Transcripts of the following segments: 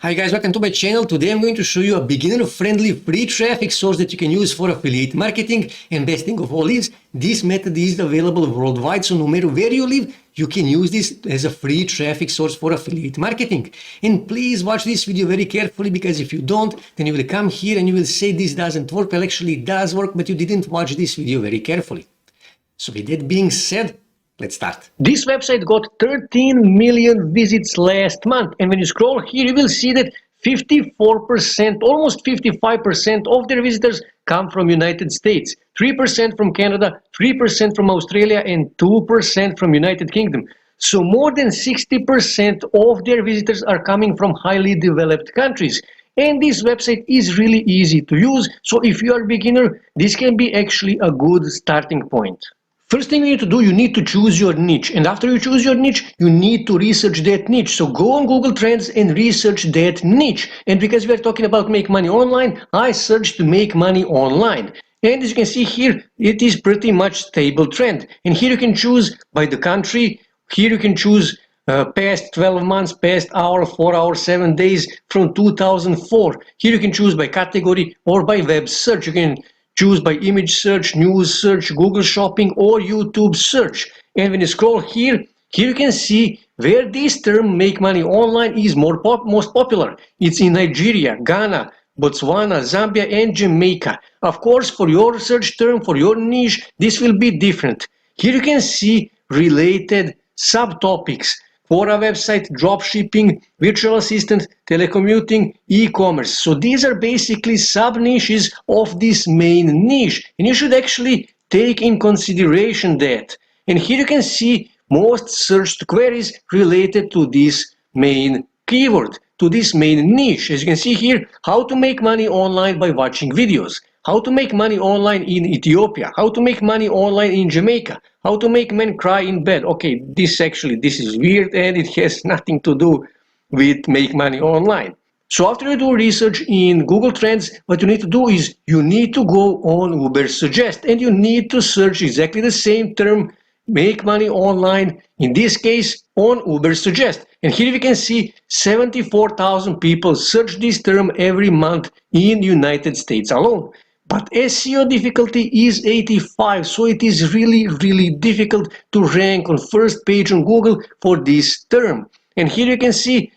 Hi guys, welcome to my channel. Today I'm going to show you a beginner-friendly free traffic source that you can use for affiliate marketing. And best thing of all is, this method is available worldwide, so no matter where you live, you can use this as a free traffic source for affiliate marketing. And please watch this video very carefully, because if you don't, then you will come here and you will say this doesn't work. Well, actually it does work, but you didn't watch this video very carefully. So with that being said, let's start. This website got 13 million visits last month, and when you scroll here, you will see that 54%, almost 55% of their visitors come from United States, 3% from Canada, 3% from Australia, and 2% from United Kingdom. So more than 60% of their visitors are coming from highly developed countries. And this website is really easy to use, so if you are a beginner, this can be actually a good starting point. First thing you need to do, you need to choose your niche. And after you choose your niche, you need to research that niche. So go on Google Trends and research that niche. And because we are talking about make money online, I searched to make money online. And as you can see here, it is pretty much stable trend. And here you can choose by the country. Here you can choose past 12 months, past hour, 4 hours, 7 days from 2004. Here you can choose by category or by web search. You can choose by image search, news search, Google Shopping, or YouTube search. And when you scroll here you can see where this term make money online is most popular. It's in Nigeria, Ghana, Botswana, Zambia, and Jamaica. Of course, for your search term, for your niche, this will be different. Here you can see related subtopics for a website, dropshipping, virtual assistant, telecommuting, e-commerce. So these are basically sub-niches of this main niche. And you should actually take in consideration that. And here you can see most searched queries related to this main keyword, to this main niche. As you can see here, how to make money online by watching videos. How to make money online in Ethiopia. How to make money online in Jamaica. How to make men cry in bed. Okay, this is weird and it has nothing to do with make money online. So after you do research in Google Trends, what you need to do is you need to go on Uber Suggest and you need to search exactly the same term, make money online, in this case on Uber Suggest. And here we can see 74,000 people search this term every month in the United States alone. But SEO difficulty is 85, so it is really difficult to rank on first page on Google for this term. And here you can see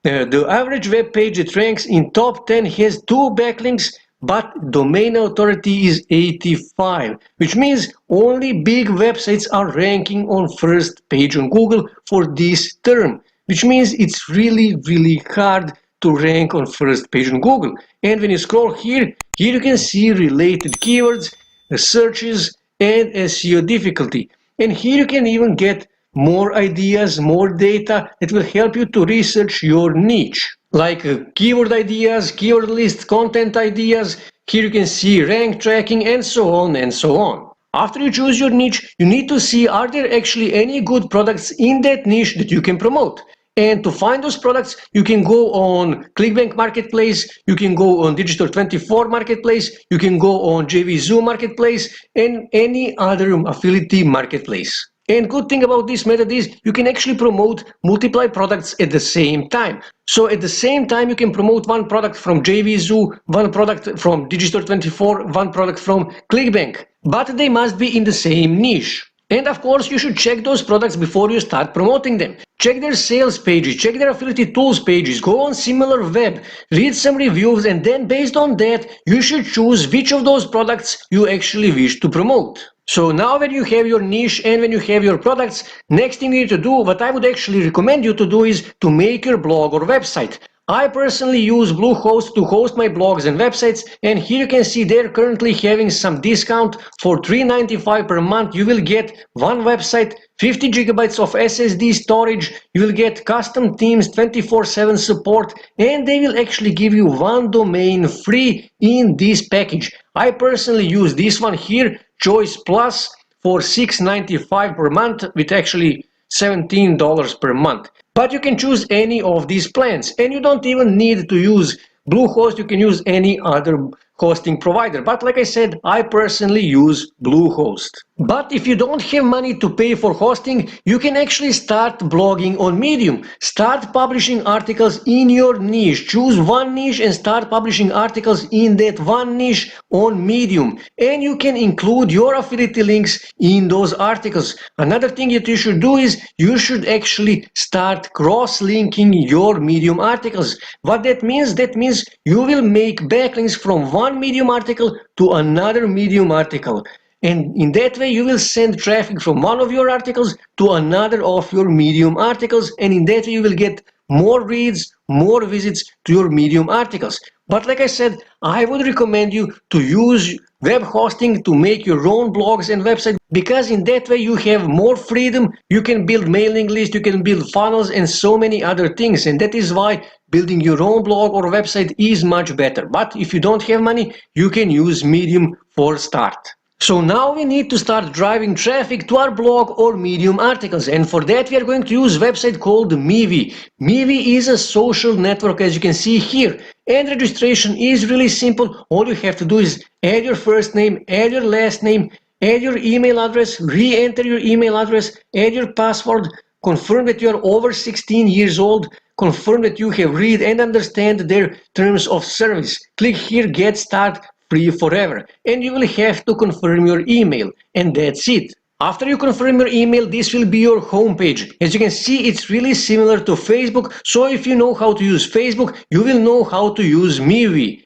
the average web page that ranks in top 10 has 2 backlinks, but domain authority is 85, which means only big websites are ranking on first page on Google for this term, which means it's really hard to rank on first page on Google. And when you scroll here you can see related keywords, searches, and SEO difficulty. And here you can even get more ideas, more data that will help you to research your niche, like keyword ideas, keyword lists, content ideas. Here you can see rank tracking, and so on and so on. After you choose your niche, you need to see, are there actually any good products in that niche that you can promote? And to find those products, you can go on ClickBank Marketplace, you can go on Digital24 Marketplace, you can go on JVZoo Marketplace, and any other affiliate marketplace. And good thing about this method is you can actually promote multiple products at the same time. So at the same time, you can promote one product from JVZoo, one product from Digital24, one product from ClickBank, but they must be in the same niche. And of course, you should check those products before you start promoting them. Check their sales pages, check their affiliate tools pages, go on SimilarWeb, read some reviews, and then based on that, you should choose which of those products you actually wish to promote. So now when you have your niche and when you have your products, next thing you need to do, what I would actually recommend you to do, is to make your blog or website. I personally use Bluehost to host my blogs and websites, and here you can see they're currently having some discount. For $3.95 per month you will get one website, 50 gigabytes of SSD storage, you will get custom themes, 24/7 support, and they will actually give you one domain free in this package. I personally use this one here, Choice Plus, for $6.95 per month, with actually $17 per month. But you can choose any of these plans, and you don't even need to use Bluehost, you can use any other hosting provider. But like I said, I personally use Bluehost. But if you don't have money to pay for hosting, you can actually start blogging on Medium. Start publishing articles in your niche. Choose one niche and start publishing articles in that one niche on Medium. And you can include your affiliate links in those articles. Another thing that you should do is you should actually start cross-linking your Medium articles. What that means? That means you will make backlinks from one Medium article to another Medium article. And in that way, you will send traffic from one of your articles to another of your Medium articles. And in that way, you will get more reads, more visits to your Medium articles. But like I said, I would recommend you to use web hosting to make your own blogs and websites, because in that way you have more freedom. You can build mailing lists, you can build funnels and so many other things. And that is why building your own blog or website is much better. But if you don't have money, you can use Medium for start. So now we need to start driving traffic to our blog or Medium articles, and for that we are going to use a website called Mivi. Mivi is a social network, as you can see here, and registration is really simple. All you have to do is add your first name, add your last name, add your email address, re-enter your email address, add your password, confirm that you are over 16 years old, confirm that you have read and understand their terms of service. Click here, get started, free forever, and you will have to confirm your email, and that's it. After you confirm your email, this will be your homepage. As you can see, it's really similar to Facebook, so if you know how to use Facebook, you will know how to use Mivi.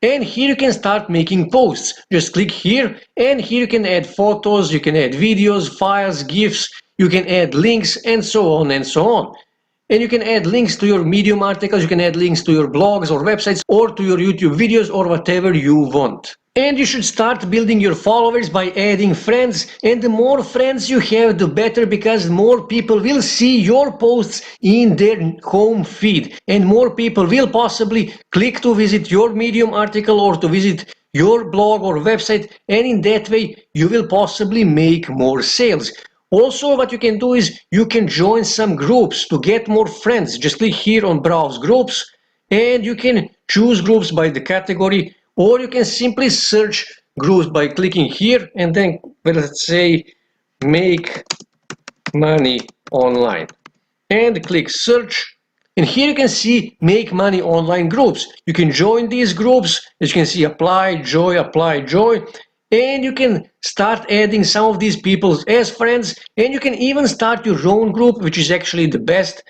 And here you can start making posts. Just click here, and here you can add photos, you can add videos, files, GIFs, you can add links, and so on and so on. And you can add links to your Medium articles, you can add links to your blogs or websites, or to your YouTube videos, or whatever you want. And you should start building your followers by adding friends, and the more friends you have, the better, because more people will see your posts in their home feed, and more people will possibly click to visit your Medium article or to visit your blog or website, and in that way you will possibly make more sales. Also, what you can do is you can join some groups to get more friends. Just click here on browse groups, and you can choose groups by the category, or you can simply search groups by clicking here and then let's say make money online, and click search. And here you can see make money online groups. You can join these groups. As you can see, apply, join, and you can start adding some of these people as friends, and you can even start your own group, which is actually the best,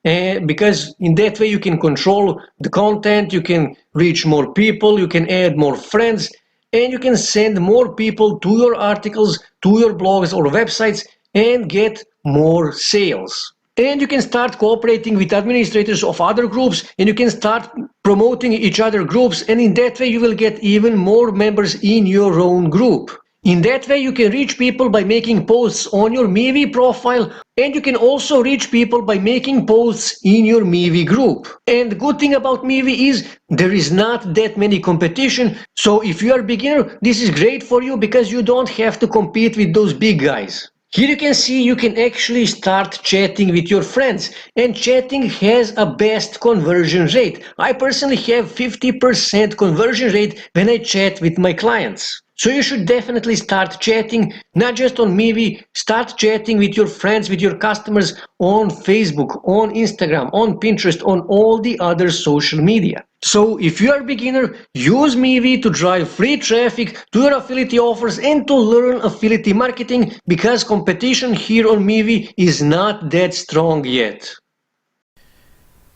because in that way you can control the content, you can reach more people, you can add more friends, and you can send more people to your articles, to your blogs or websites, and get more sales. And you can start cooperating with administrators of other groups, and you can start promoting each other groups, and in that way you will get even more members in your own group. In that way you can reach people by making posts on your Mivi profile, and you can also reach people by making posts in your Mivi group. And the good thing about Mivi is there is not that many competition, so if you are a beginner, this is great for you because you don't have to compete with those big guys. Here you can see you can actually start chatting with your friends, and chatting has a best conversion rate. I personally have 50% conversion rate when I chat with my clients. So you should definitely start chatting, not just on Mivi, start chatting with your friends, with your customers on Facebook, on Instagram, on Pinterest, on all the other social media. So if you are a beginner, use Mivi to drive free traffic to your affiliate offers and to learn affiliate marketing, because competition here on Mivi is not that strong yet.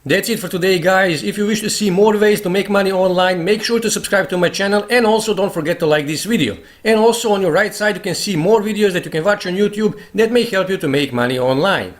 That's it for today, guys. If you wish to see more ways to make money online, make sure to subscribe to my channel, and also don't forget to like this video. And also on your right side you can see more videos that you can watch on YouTube that may help you to make money online.